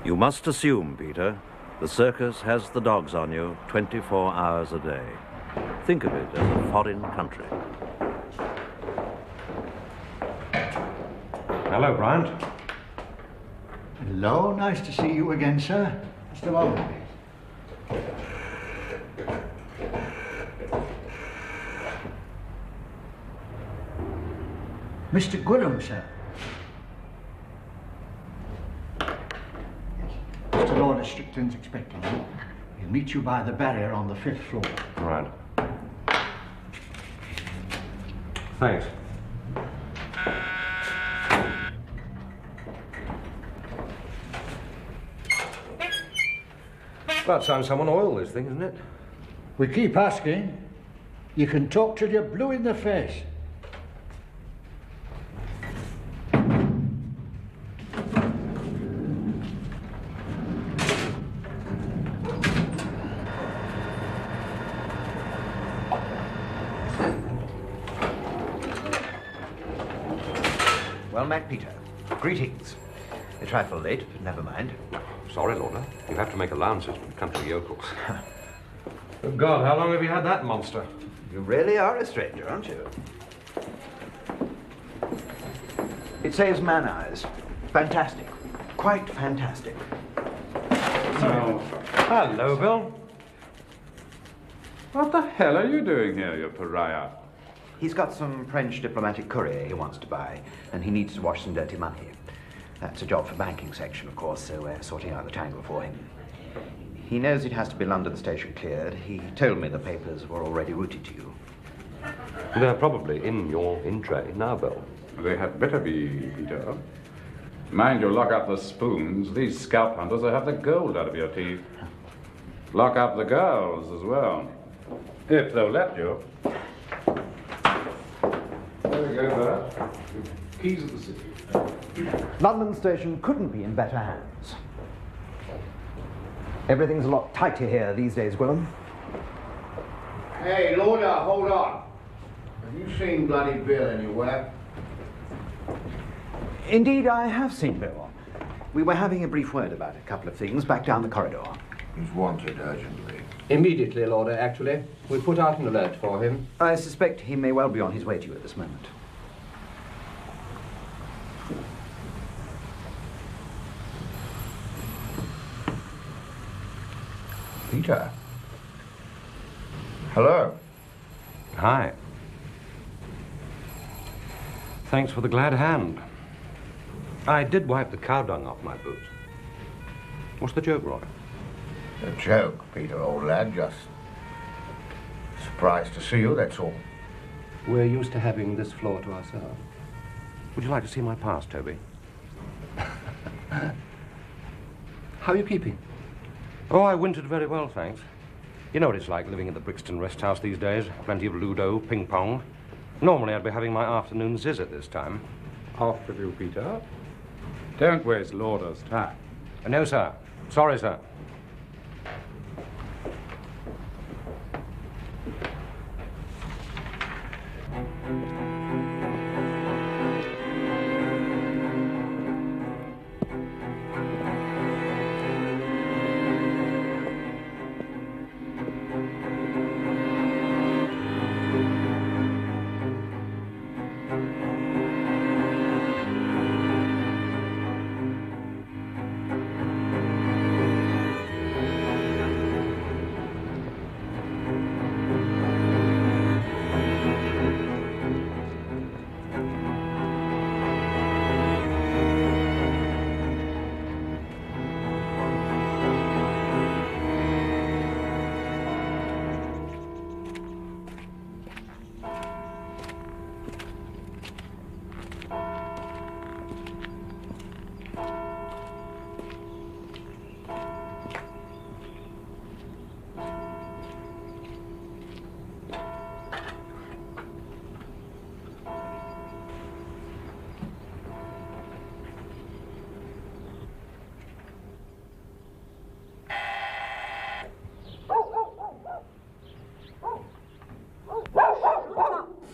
You must assume, Peter, the circus has the dogs on you 24 hours a day. Think of it as a foreign country. Hello, Bryant. Hello, nice to see you again, sir. Just a moment, please. Mr. Gwilym, sir. Yes. Mr. Lord Strickland's expecting you. He'll meet you by the barrier on the 5th floor. Right. Thanks. About time someone oiled this thing, isn't it? We keep asking. You can talk till you're blue in the face. Well met, Peter. Greetings. A trifle late, but never mind. Sorry, Lorna. You have to make allowances for country yokels. Good God, how long have you had that monster? You really are a stranger, aren't you? It saves man eyes. Fantastic. Quite fantastic. Oh. Hello, Bill. What the hell are you doing here, you pariah? He's got some French diplomatic courier he wants to buy, and he needs to wash some dirty money. That's a job for banking section, of course, so we're sorting out the tangle for him. He knows it has to be London station cleared. He told me the papers were already routed to you. They're probably in your in-tray now, Bill. They had better be, Peter. Mind you, lock up the spoons. These scalp hunters will have the gold out of your teeth. Lock up the girls as well, if they'll let you. There we go, Bert. Keys of the city. London station couldn't be in better hands. Everything's a lot tighter here these days, Gwilym. Hey, Lorna, hold on. Have you seen Bloody Bill anywhere? Indeed, I have seen Bill. We were having a brief word about a couple of things back down the corridor. He's wanted urgently. Immediately, Lord, actually. We put out an alert for him. I suspect he may well be on his way to you at this moment. Peter? Hello? Hi. Thanks for the glad hand. I did wipe the cow dung off my boots. What's the joke, Rod? A joke, Peter, old lad. Just surprised to see you, that's all. We're used to having this floor to ourselves. Would you like to see my past, Toby? How are you keeping? Oh, I wintered very well, thanks. You know what it's like living at the Brixton Rest House these days. Plenty of Ludo, ping-pong. Normally I'd be having my afternoon zizz at this time. Off with you, Peter. Don't waste Lauder's time. No, sir. Sorry, sir.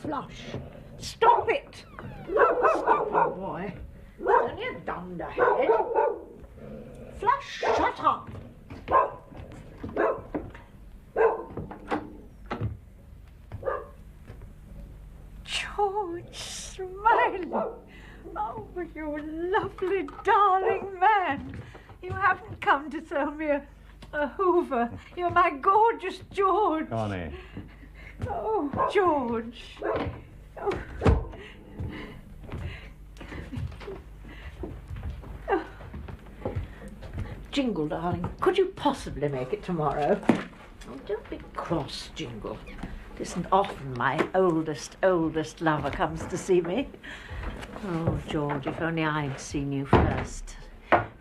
Flush. Stop it! Stop, boy. It's only a dunderhead. Flush, shut up. George, Smiley. Oh, you lovely, darling man. You haven't come to throw me a hoover. You're my gorgeous George. Connie. Oh, George. Oh. Oh. Jingle, darling, could you possibly make it tomorrow? Oh, don't be cross, Jingle. It isn't often my oldest lover comes to see me. Oh, George, if only I'd seen you first.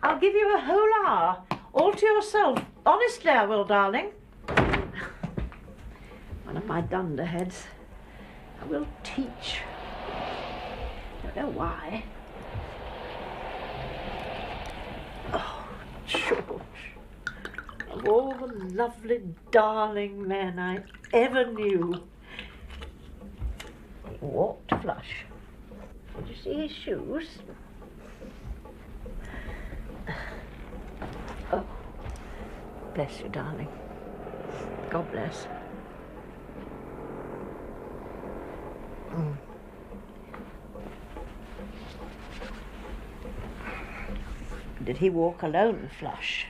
I'll give you a whole hour, all to yourself. Honestly, I will, darling. One of my dunderheads. I will teach. Don't know why. Oh, George. Of all the lovely, darling men I ever knew. He walked flush. Did you see his shoes? Oh, bless you, darling. God bless. Did he walk alone, Flush?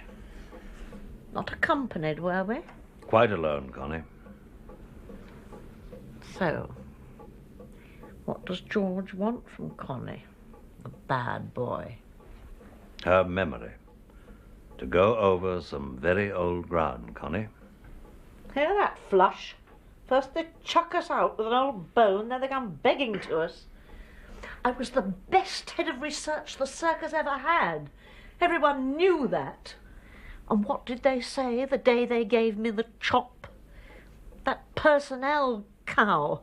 Not accompanied, were we? Quite alone, Connie. So, what does George want from Connie, the bad boy? Her memory. To go over some very old ground, Connie. Hear that, Flush? First they chuck us out with an old bone, then they come begging to us. I was the best head of research the circus ever had. Everyone knew that. And what did they say the day they gave me the chop? That personnel cow.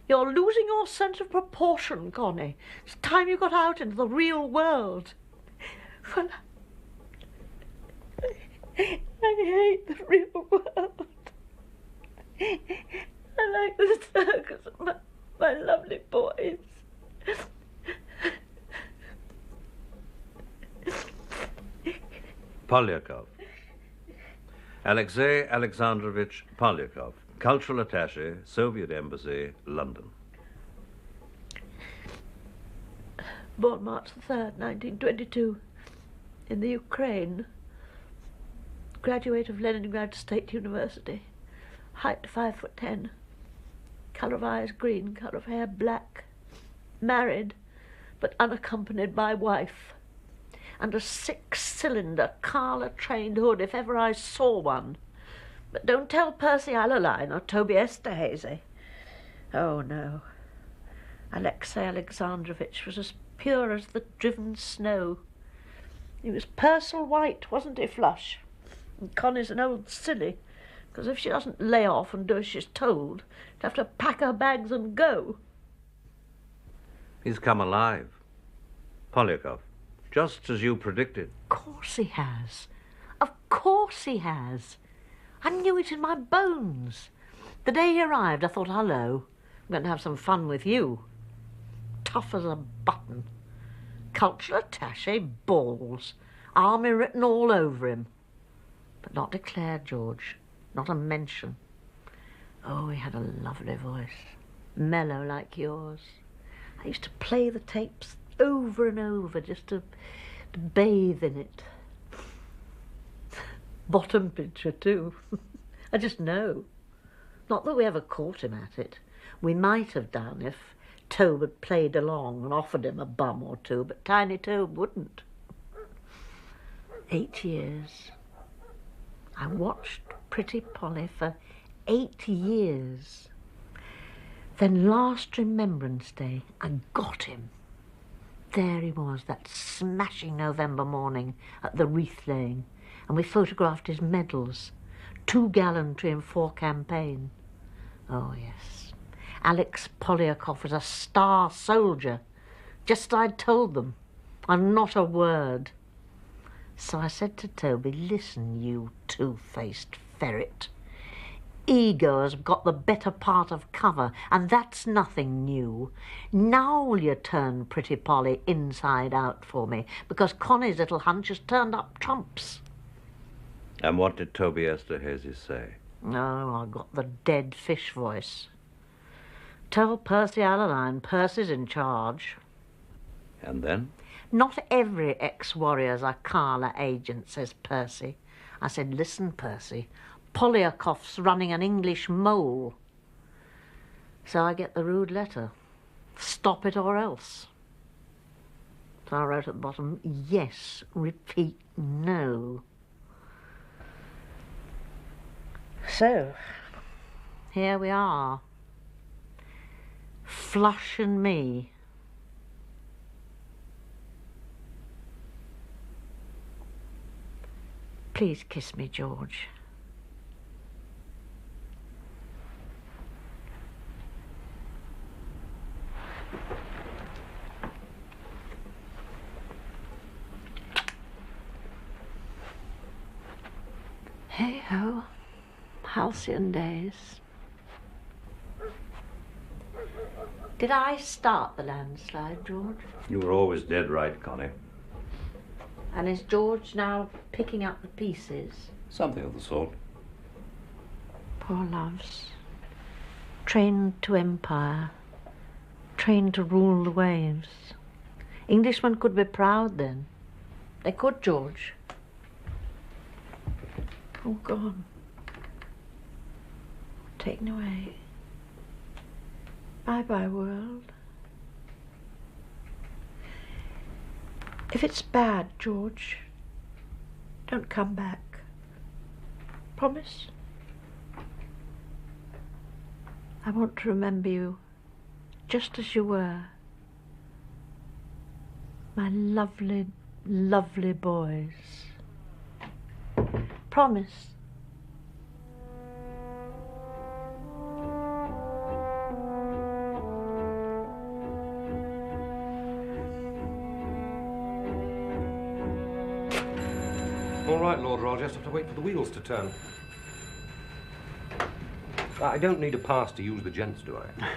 You're losing your sense of proportion, Connie. It's time you got out into the real world. Well, I hate the real world. I like the circus and my lovely boys. Polyakov. Aleksey Aleksandrovich Polyakov, Cultural Attaché, Soviet Embassy, London. Born March the 3rd, 1922, in the Ukraine. Graduate of Leningrad State University. Height 5'10". Colour of eyes green, colour of hair black. Married, but unaccompanied by wife. And a 6-cylinder Carla-trained hood, if ever I saw one. But don't tell Percy Aleline or Toby Esterhazy. Oh, no. Aleksey Aleksandrovich was as pure as the driven snow. He was Purcell White, wasn't he, Flush? And Connie's an old silly, because if she doesn't lay off and do as she's told, she'd have to pack her bags and go. He's come alive. Polyakov, just as you predicted. Of course he has. Of course he has. I knew it in my bones. The day he arrived, I thought, hello, I'm going to have some fun with you. Tough as a button. Cultural attaché, balls. Army written all over him. But not declared, George. Not a mention. Oh, he had a lovely voice. Mellow like yours. I used to play the tapes over and over just to bathe in it. Bottom picture, too. I just know. Not that we ever caught him at it. We might have done if Toby had played along and offered him a bum or two, but Tiny Toby wouldn't. 8 years. I watched Pretty Polly for 8 years. Then last Remembrance Day, I got him. There he was, that smashing November morning at the wreath laying, and we photographed his medals, 2 gallantry and 4 campaign. Oh, yes. Alex Polyakov was a star soldier, just as I'd told them, and not a word. So I said to Toby, listen, you two-faced ferret, ego has got the better part of cover, and that's nothing new. Now will you turn Pretty Polly inside out for me, because Connie's little hunch has turned up trumps. And what did Toby Esterhazy say? Oh, I got the dead fish voice. Tell Percy Alaline Percy's in charge. And then? Not every ex-warrior's a Carla agent, says Percy. I said, listen, Percy, Polyakov's running an English mole. So I get the rude letter. Stop it or else. So I wrote at the bottom, yes, repeat, no. So, here we are. Flush and me. Please kiss me, George. Hey-ho, halcyon days. Did I start the landslide, George? You were always dead right, Connie. And is George now picking up the pieces? Something of the sort. Poor loves. Trained to empire. Trained to rule the waves. Englishmen could be proud then. They could, George. All gone. Taken away. Bye-bye, world. If it's bad, George, don't come back. Promise? I want to remember you just as you were. My lovely, lovely boys. Promise. All right, Lord Royal, just have to wait for the wheels to turn. I don't need a pass to use the gents, do I?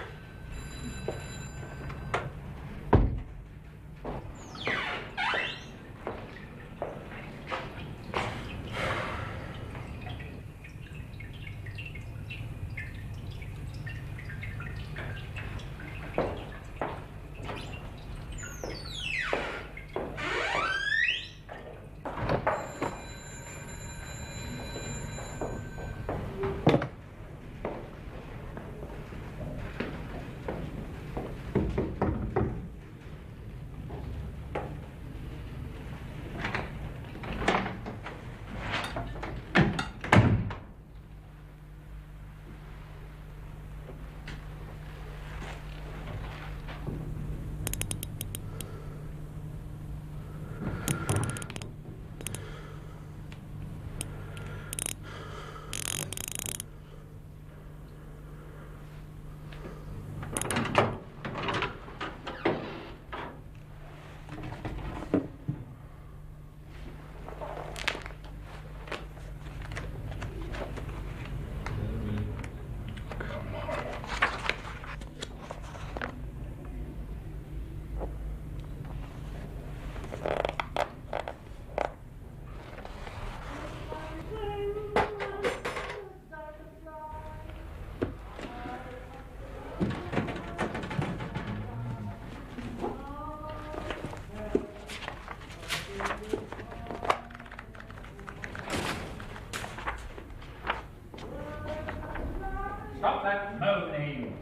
Stop that moaning!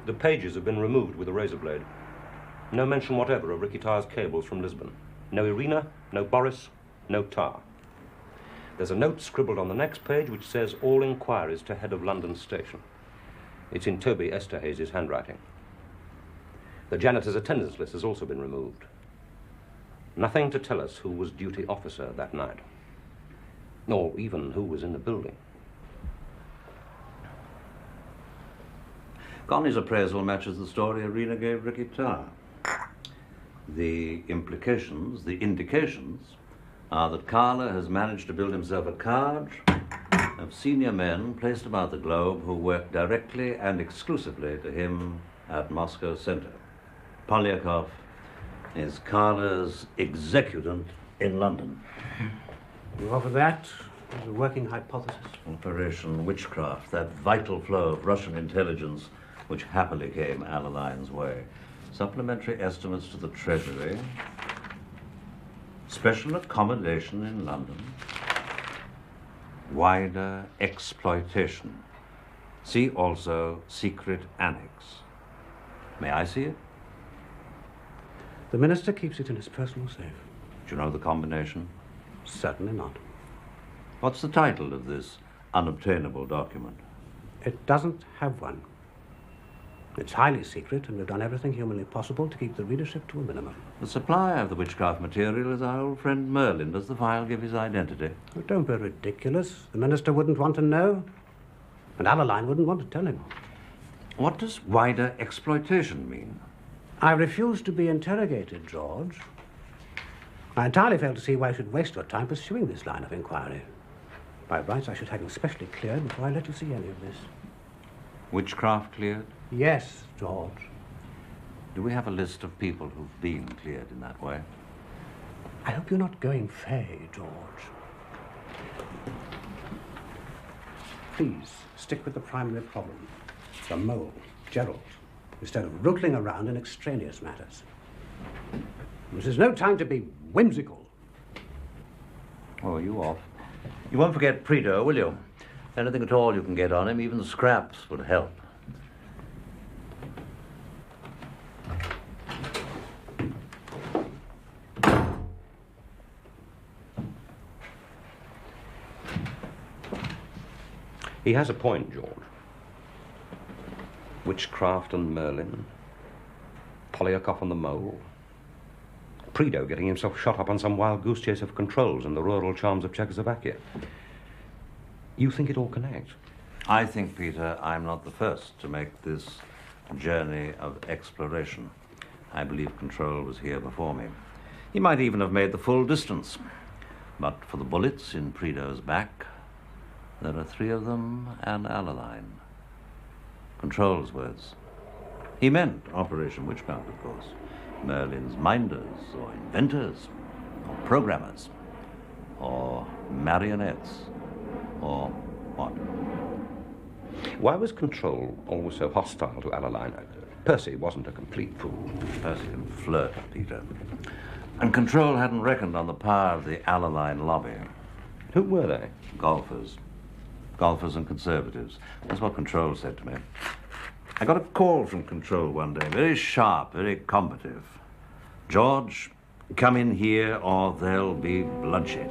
The pages have been removed with a razor blade. No mention whatever of Ricky Tarr's cables from Lisbon. No Irina, no Boris, no Tar. There's a note scribbled on the next page which says all inquiries to head of London station. It's in Toby Esterhazy's handwriting. The janitor's attendance list has also been removed. Nothing to tell us who was duty officer that night, or even who was in the building. Connie's appraisal matches the story Irina gave Ricky Tarr. The implications, the indications, are that Carla has managed to build himself a cadre of senior men placed about the globe who work directly and exclusively to him at Moscow Center. Polyakov is Carla's executant in London. You offer that as a working hypothesis? Operation Witchcraft, that vital flow of Russian intelligence which happily came Alaline's way. Supplementary estimates to the Treasury, special accommodation in London, wider exploitation. See also secret annex. May I see it? The minister keeps it in his personal safe. Do you know the combination? Certainly not. What's the title of this unobtainable document? It doesn't have one. It's highly secret, and we've done everything humanly possible to keep the readership to a minimum. The supplier of the witchcraft material is our old friend Merlin. Does the file give his identity? Oh, don't be ridiculous. The minister wouldn't want to know, and Alaline wouldn't want to tell him. What does wider exploitation mean? I refuse to be interrogated, George. I entirely fail to see why you should waste your time pursuing this line of inquiry. By rights, I should have you specially cleared before I let you see any of this. Witchcraft cleared? Yes, George. Do we have a list of people who've been cleared in that way? I hope you're not going fey, George. Please, stick with the primary problem. The mole, Gerald, instead of rootling around in extraneous matters. This is no time to be whimsical. Oh, you off. You won't forget Prideaux, will you? Anything at all you can get on him, even the scraps would help. He has a point, George. Witchcraft and Merlin, Polyakov and the mole, Prideaux getting himself shot up on some wild goose chase of controls in the rural charms of Czechoslovakia. You think it all connects? I think, Peter, I'm not the first to make this journey of exploration. I believe Control was here before me. He might even have made the full distance. But for the bullets in Prideaux's back, there are 3 of them and Alaline. Control's words. He meant Operation Witchcraft, of course. Merlin's minders, or inventors, or programmers, or marionettes, or what? Why was Control always so hostile to Alaline? Percy wasn't a complete fool. Percy can flirt, Peter. And Control hadn't reckoned on the power of the Alaline lobby. Who were they? Golfers. Golfers and conservatives. That's what Control said to me. I got a call from Control one day, very sharp, very combative. George, come in here or there'll be bloodshed.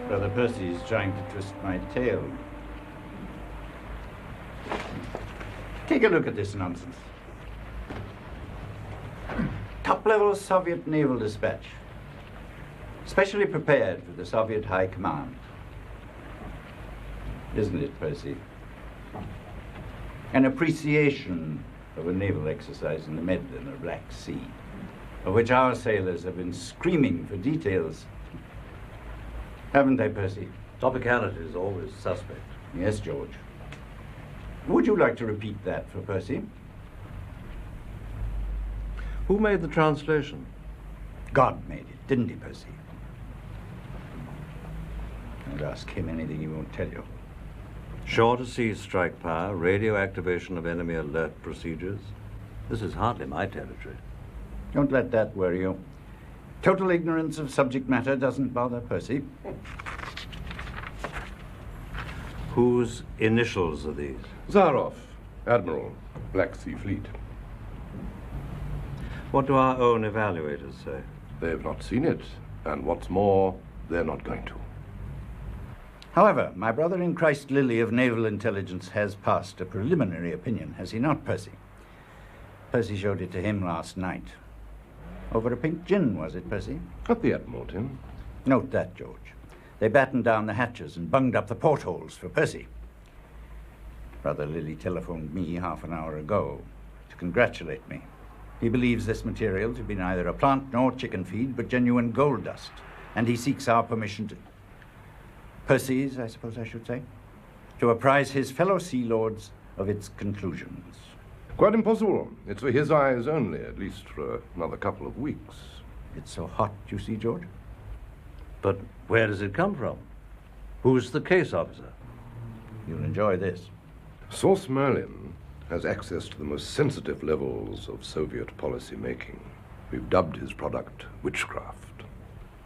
Brother Percy is trying to twist my tail. Take a look at this nonsense. Top-level Soviet naval dispatch. Specially prepared for the Soviet High Command. Isn't it, Percy? An appreciation of a naval exercise in the Mediterranean or Black Sea, of which our sailors have been screaming for details. Haven't they, Percy? Topicality is always suspect. Yes, George. Would you like to repeat that for Percy? Who made the translation? God made it, didn't he, Percy? Don't ask him anything he won't tell you. Shore-to-sea strike power, radio activation of enemy alert procedures. This is hardly my territory. Don't let that worry you. Total ignorance of subject matter doesn't bother Percy. Whose initials are these? Zarov, Admiral, Black Sea Fleet. What do our own evaluators say? They've not seen it, and what's more, they're not going to. However, my brother in Christ Lily of Naval Intelligence has passed a preliminary opinion, has he not, Percy? Percy showed it to him last night. Over a pink gin, was it, Percy? At the Admiralty. Note that, George. They battened down the hatches and bunged up the portholes for Percy. Brother Lily telephoned me half an hour ago to congratulate me. He believes this material to be neither a plant nor chicken feed, but genuine gold dust. And he seeks our permission to... Percy's, I suppose I should say, to apprise his fellow sea lords of its conclusions. Quite impossible. It's for his eyes only, at least for another couple of weeks. It's so hot, you see, George. But where does it come from? Who's the case officer? You'll enjoy this. Source Merlin has access to the most sensitive levels of Soviet policy making. We've dubbed his product witchcraft.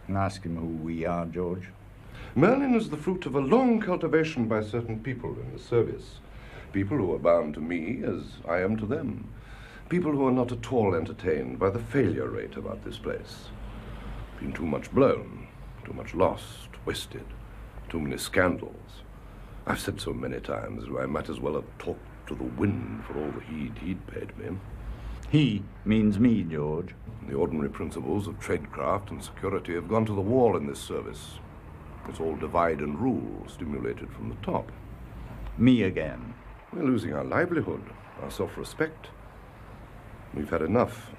And ask him who we are, George. Merlin is the fruit of a long cultivation by certain people in the service. People who are bound to me as I am to them. People who are not at all entertained by the failure rate about this place. Been too much blown, too much lost, wasted, too many scandals. I've said so many times I might as well have talked to the wind for all the heed he'd paid me. He means me, George. The ordinary principles of tradecraft and security have gone to the wall in this service. It's all divide and rule, stimulated from the top. Me again. We're losing our livelihood, our self-respect. We've had enough.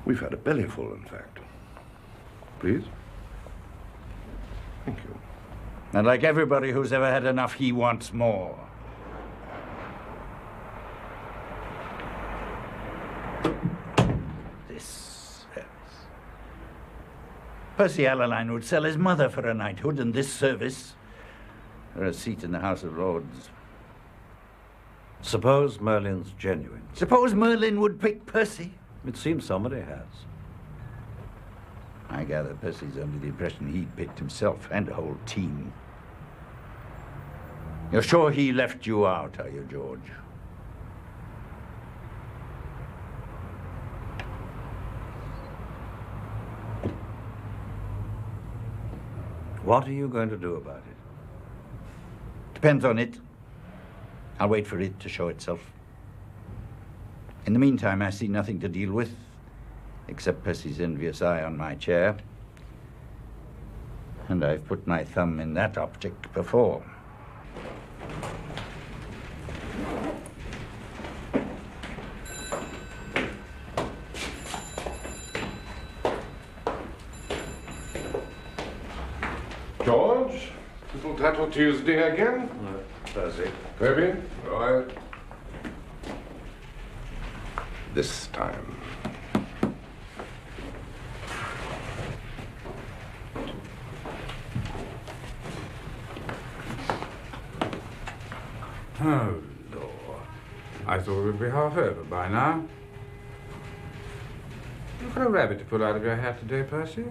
We've had a bellyful, in fact. Please? Thank you. And like everybody who's ever had enough, he wants more. This service. Percy Aleksandrovich would sell his mother for a knighthood, and this service for a seat in the House of Lords. Suppose Merlin's genuine. Suppose Merlin would pick Percy. It seems somebody has. I gather Percy's under the impression he'd picked himself and a whole team. You're sure he left you out, are you, George? What are you going to do about it? Depends on it. I'll wait for it to show itself. In the meantime, I see nothing to deal with, except Percy's envious eye on my chair. And I've put my thumb in that object before. George? Little Tattle Tuesday again? Percy. Toby? Right. This time. Oh, Lord. I thought we'd be half over by now. You've got a rabbit to pull out of your hat today, Percy.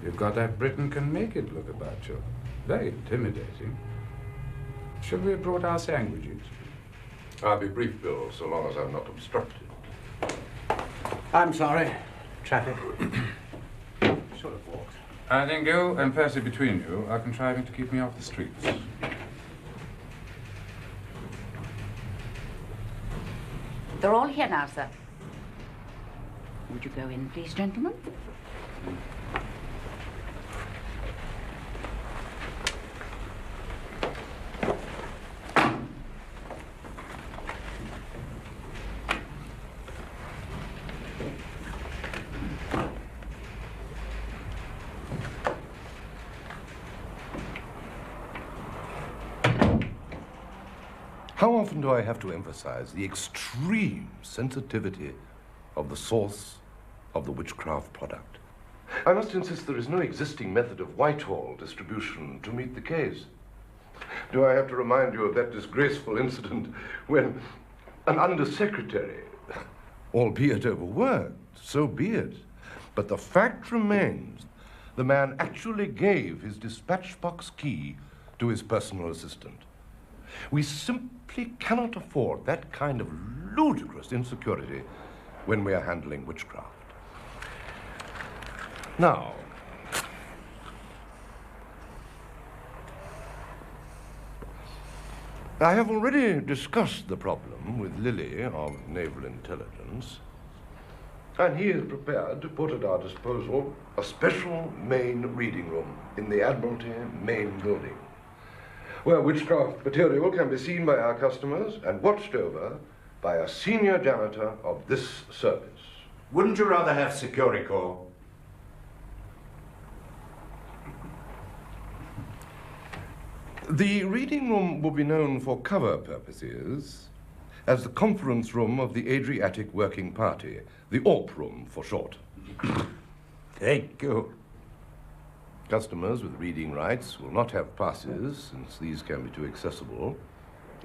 You've got that Britain can make it look about you. Very intimidating. Should we have brought our sandwiches? I'll be brief, Bill, so long as I'm not obstructed. I'm sorry. Traffic. Should have walked. I think you and Percy between you are contriving to keep me off the streets. They're all here now, sir. Would you go in, please, gentlemen? How often do I have to emphasize the extreme sensitivity of the source of the witchcraft product? I must insist there is no existing method of Whitehall distribution to meet the case. Do I have to remind you of that disgraceful incident when an undersecretary, albeit overworked, so be it, but the fact remains the man actually gave his dispatch box key to his personal assistant. We simply cannot afford that kind of ludicrous insecurity when we are handling witchcraft. Now, I have already discussed the problem with Lily of Naval Intelligence, and he is prepared to put at our disposal a special main reading room in the Admiralty main building, where witchcraft material can be seen by our customers and watched over by a senior janitor of this service. Wouldn't you rather have Securicor? The reading room will be known for cover purposes as the conference room of the Adriatic Working Party, the AWP room for short. Thank you. Customers with reading rights will not have passes, since these can be too accessible,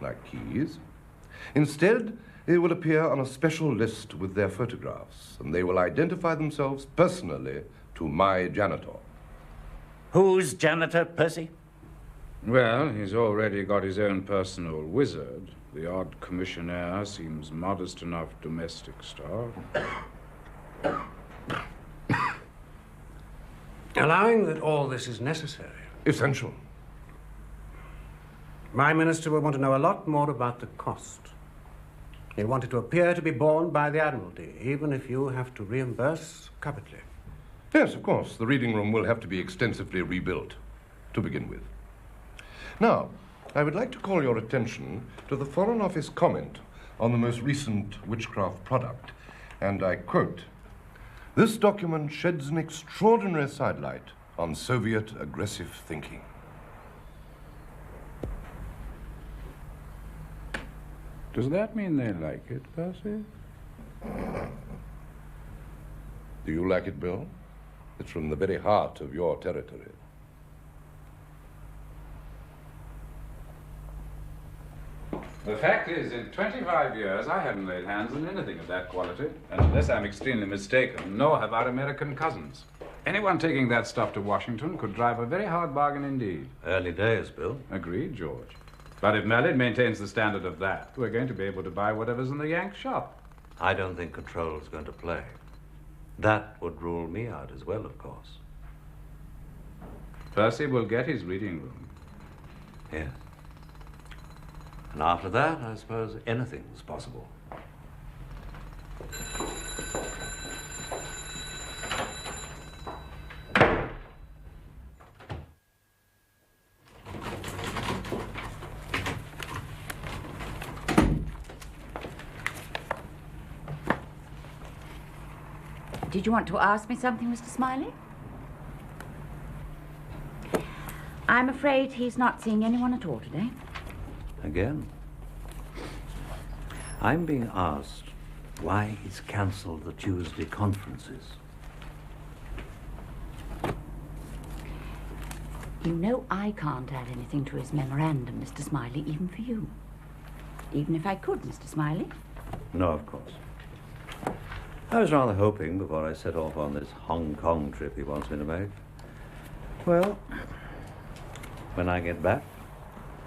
like keys. Instead, they will appear on a special list with their photographs, and they will identify themselves personally to my janitor. Who's janitor, Percy? Well, he's already got his own personal wizard. The odd commissionaire seems modest enough domestic staff. Allowing that all this is necessary. Essential. My minister will want to know a lot more about the cost. He'll want it to appear to be borne by the Admiralty, even if you have to reimburse covertly. Yes, of course. The reading room will have to be extensively rebuilt, to begin with. Now, I would like to call your attention to the Foreign Office comment on the most recent witchcraft product, and I quote, "This document sheds an extraordinary sidelight on Soviet aggressive thinking." Does that mean they like it, Percy? Do you like it, Bill? It's from the very heart of your territory. The fact is, in 25 years, I haven't laid hands on anything of that quality. And unless I'm extremely mistaken, nor have our American cousins. Anyone taking that stuff to Washington could drive a very hard bargain indeed. Early days, Bill. Agreed, George. But if Mellow maintains the standard of that, we're going to be able to buy whatever's in the Yank shop. I don't think control is going to play. That would rule me out as well, of course. Percy will get his reading room. Yes. And after that, I suppose anything's possible. Did you want to ask me something, Mr. Smiley? I'm afraid he's not seeing anyone at all today. Again? I'm being asked why he's cancelled the Tuesday conferences. You know I can't add anything to his memorandum, Mr. Smiley, even for you. Even if I could, Mr. Smiley. No, of course. I was rather hoping, before I set off on this Hong Kong trip he wants me to make, well, when I get back,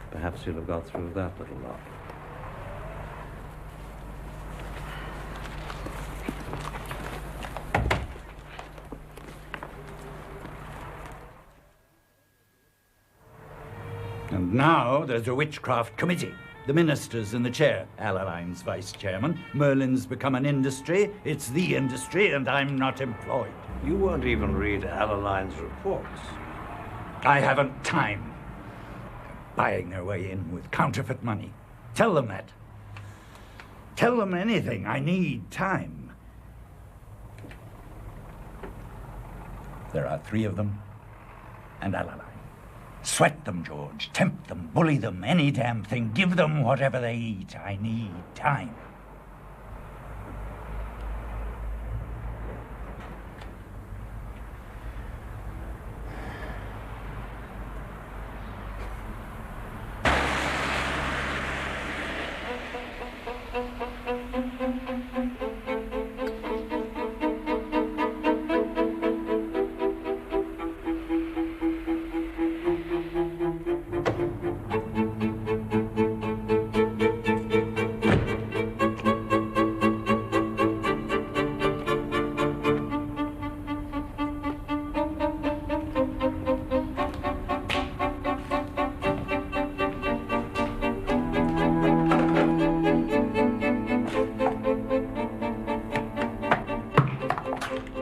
perhaps you'll have got through that little lot. And now there's a witchcraft committee. The minister's in the chair. Alaline's vice chairman. Merlin's become an industry. It's the industry, and I'm not employed. You won't even read Alaline's reports. I haven't time. Buying their way in with counterfeit money. Tell them that. Tell them anything. I need time. There are 3 of them, and Alaline. Sweat them, George. Tempt them, bully them, any damn thing. Give them whatever they eat. I need time.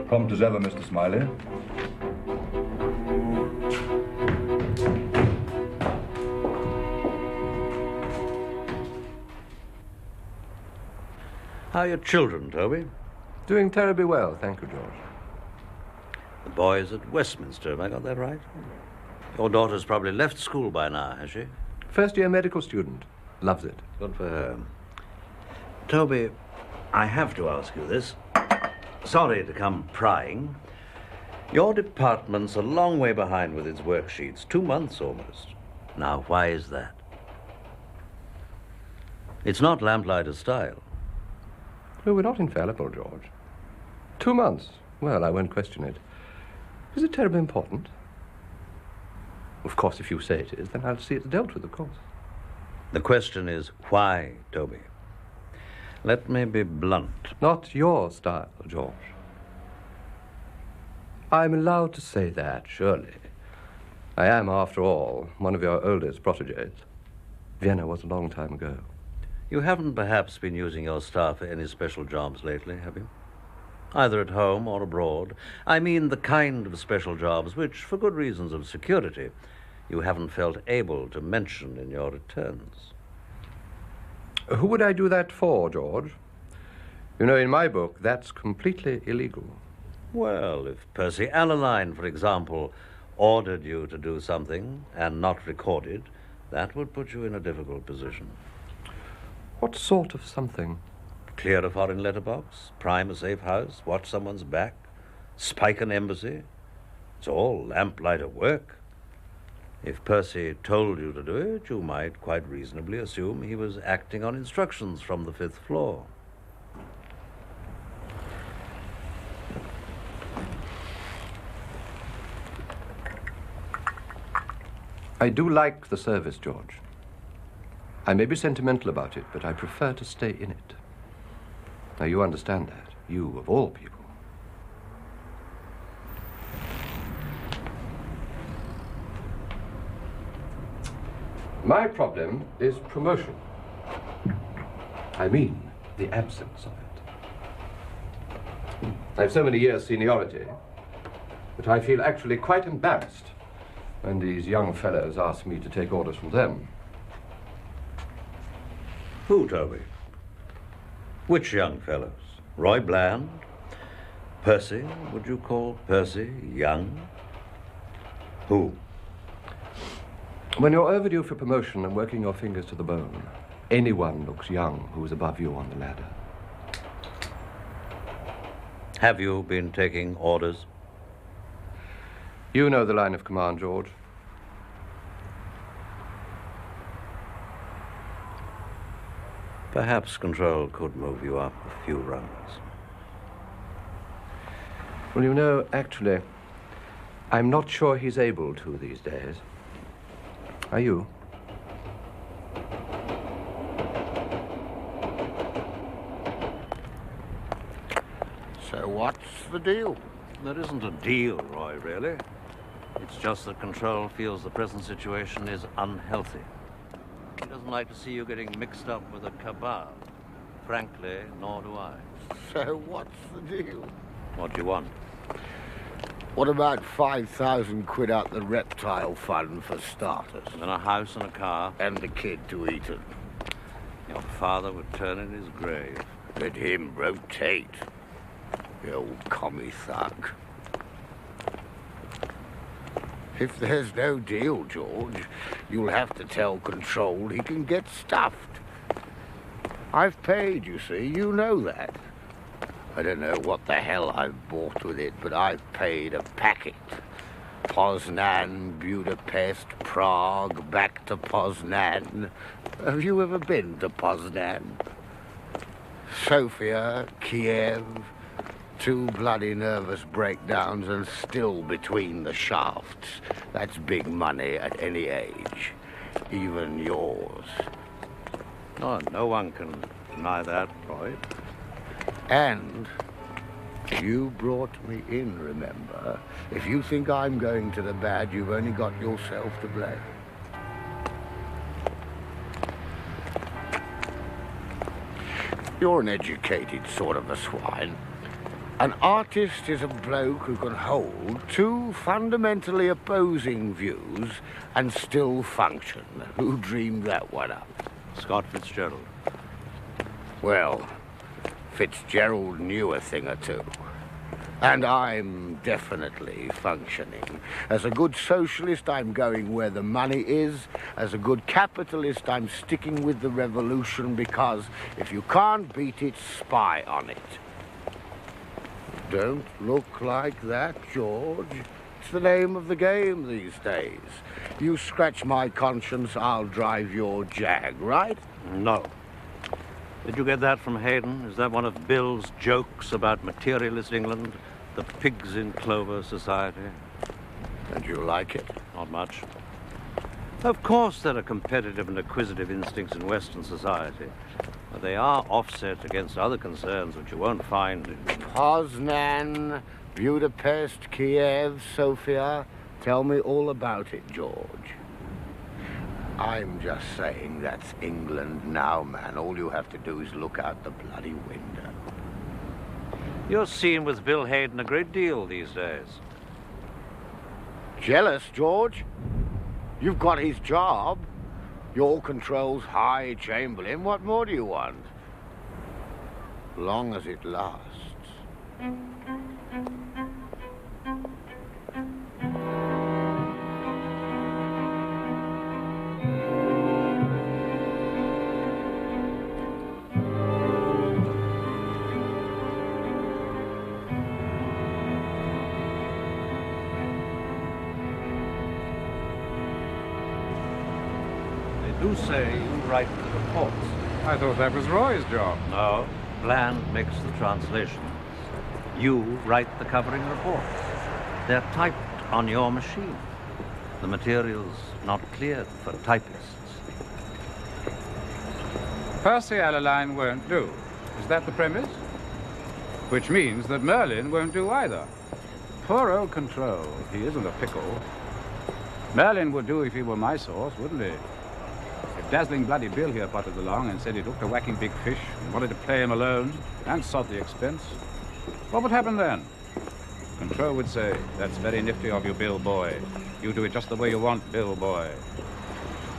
Prompt as ever, Mr. Smiley. How are your children, Toby? Doing terribly well, thank you, George. The boy's at Westminster, have I got that right? Your daughter's probably left school by now, has she? First-year medical student. Loves it. Good for her. Toby, I have to ask you this. Sorry to come prying. Your department's a long way behind with its worksheets, 2 months almost. Now, why is that? It's not lamplighter style. No, we're not infallible, George. 2 months. Well, I won't question it. Is it terribly important? Of course, if you say it is, then I'll see it's dealt with, of course. The question is, why, Toby? Let me be blunt. Not your style, George. I'm allowed to say that, surely. I am, after all, one of your oldest protégés. Vienna was a long time ago. You haven't perhaps been using your staff for any special jobs lately, have you? Either at home or abroad. I mean the kind of special jobs which, for good reasons of security, you haven't felt able to mention in your returns. Who would I do that for, George? You know, in my book, that's completely illegal. Well, if Percy Aleline, for example, ordered you to do something and not recorded, that would put you in a difficult position. What sort of something? Clear a foreign letterbox, prime a safe house, watch someone's back, spike an embassy. It's all lamplighter work. If Percy told you to do it, you might quite reasonably assume he was acting on instructions from the 5th floor. I do like the service, George. I may be sentimental about it, but I prefer to stay in it. Now, you understand that, you of all people. My problem is promotion. I mean, the absence of it. I have so many years' seniority that I feel actually quite embarrassed when these young fellows ask me to take orders from them. Who, Toby? Which young fellows? Roy Bland? Percy? Would you call Percy young? Who? When you're overdue for promotion and working your fingers to the bone, anyone looks young who is above you on the ladder. Have you been taking orders? You know the line of command, George. Perhaps control could move you up a few rungs. Well, you know, actually, I'm not sure he's able to these days. Are you? So what's the deal? There isn't a deal, Roy, really. It's just that Control feels the present situation is unhealthy. He doesn't like to see you getting mixed up with a cabal. Frankly, nor do I. So what's the deal? What do you want? What about 5,000 quid out the reptile fund for starters? And a house and a car. And the kid to eat it. Your father would turn in his grave. Let him rotate. The old commie thug. If there's no deal, George, you'll have to tell Control he can get stuffed. I've paid, you see, you know that. I don't know what the hell I've bought with it, but I've paid a packet. Poznan, Budapest, Prague, back to Poznan. Have you ever been to Poznan? Sofia, Kiev, 2 bloody nervous breakdowns and still between the shafts. That's big money at any age, even yours. Oh, no one can deny that, Roy. And you brought me in, remember? If you think I'm going to the bad, you've only got yourself to blame. You're an educated sort of a swine. An artist is a bloke who can hold two fundamentally opposing views and still function. Who dreamed that one up? Scott Fitzgerald. Well, Fitzgerald knew a thing or two. And I'm definitely functioning. As a good socialist, I'm going where the money is. As a good capitalist, I'm sticking with the revolution because if you can't beat it, spy on it. Don't look like that, George. It's the name of the game these days. You scratch my conscience, I'll drive your jag, right? No. Did you get that from Hayden? Is that one of Bill's jokes about materialist England? The pigs in clover society? And you like it? Not much. Of course there are competitive and acquisitive instincts in Western society. But they are offset against other concerns which you won't find in... Poznan, Budapest, Kiev, Sofia. Tell me all about it, George. I'm just saying that's England now, man. All you have to do is look out the bloody window. You're seen with Bill Hayden a great deal these days. Jealous, George? You've got his job. Your control's High Chamberlain. What more do you want? Long as it lasts. You say you write the reports. I thought that was Roy's job. No, Bland makes the translations. You write the covering reports. They're typed on your machine. The material's not cleared for typists. Percy Aleline won't do. Is that the premise? Which means that Merlin won't do either. Poor old Control. He isn't a pickle. Merlin would do if he were my source, wouldn't he? If dazzling bloody Bill here potted along and said he'd hooked a whacking big fish and wanted to play him alone and sod the expense, what would happen then? Control would say, "That's very nifty of you, Bill boy. You do it just the way you want, Bill boy.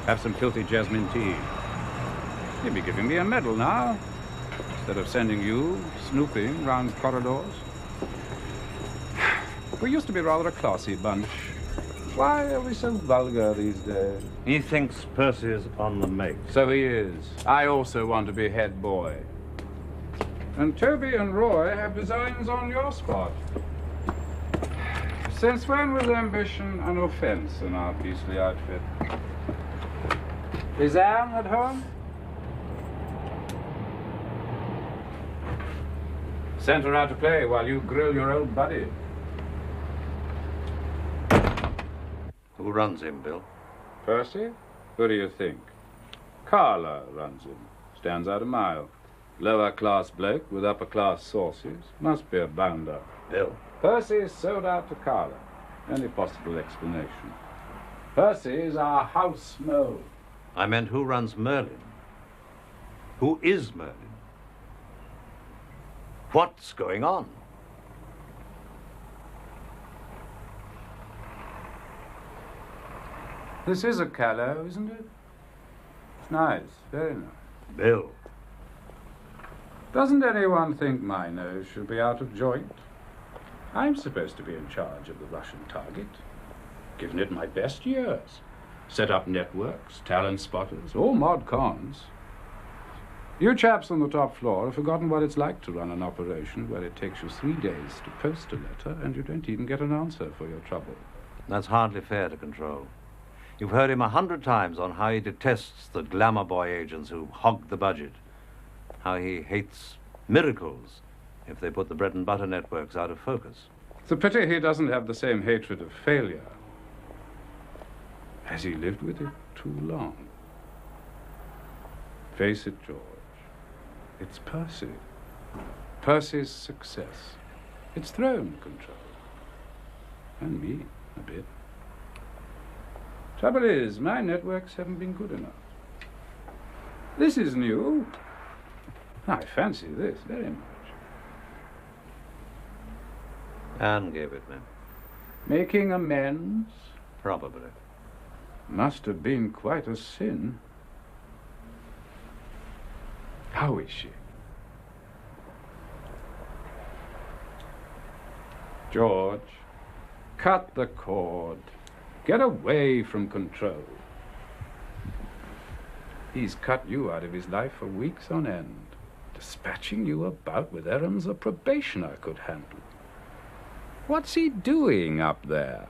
Have some filthy jasmine tea." He'd be giving me a medal now, instead of sending you snooping round corridors. We used to be rather a classy bunch. Why are we so vulgar these days? He thinks Percy is on the make. So he is. I also want to be head boy. And Toby and Roy have designs on your spot. Since when was ambition an offense in our beastly outfit? Is Anne at home? Sent her out to play while you grill your old buddy. Who runs him, Bill? Percy? Who do you think? Carla runs him. Stands out a mile. Lower class bloke with upper class sources. Must be a bounder. Bill? Percy is sold out to Carla. Only possible explanation. Percy is our house mole. I meant who runs Merlin? Who is Merlin? What's going on? This is a callow, isn't it? It's nice, very nice. Bill. Doesn't anyone think my nose should be out of joint? I'm supposed to be in charge of the Russian target. Given it my best years. Set up networks, talent spotters, all mod cons. You chaps on the top floor have forgotten what it's like to run an operation where it takes you 3 days to post a letter and you don't even get an answer for your trouble. That's hardly fair to Control. You've heard him 100 times on how he detests the glamour boy agents who hog the budget. How he hates miracles if they put the bread and butter networks out of focus. It's a pity he doesn't have the same hatred of failure. Has he lived with it too long? Face it, George. It's Percy. Percy's success. It's throne control. And me, a bit. Trouble is, my networks haven't been good enough. This is new. I fancy this very much. Anne gave it me. Making amends? Probably. Must have been quite a sin. How is she? George, cut the cord. Get away from control. He's cut you out of his life for weeks on end, dispatching you about with errands a probationer could handle. What's he doing up there?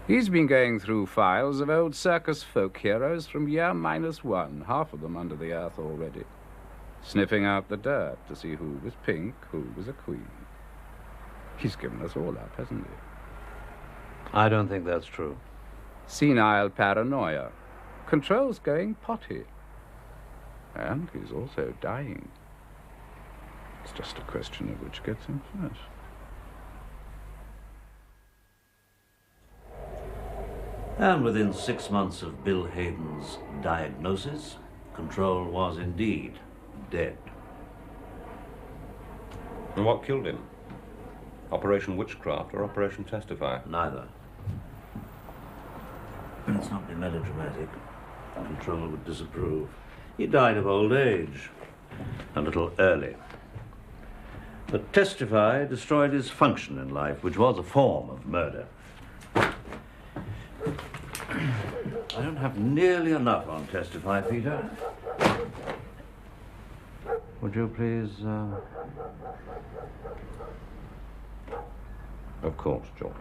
He's been going through files of old circus folk heroes from year -1, half of them under the earth already, sniffing out the dirt to see who was pink, who was a queen. He's given us all up, hasn't he? I don't think that's true. Senile paranoia. Control's going potty. And he's also dying. It's just a question of which gets him first. And within 6 months of Bill Hayden's diagnosis, Control was indeed dead. And what killed him? Operation Witchcraft or Operation Testify? Neither. Let's not be melodramatic. Control would disapprove. He died of old age, a little early. But Testify destroyed his function in life, which was a form of murder. I don't have nearly enough on Testify, Peter. Would you please, Of course, George.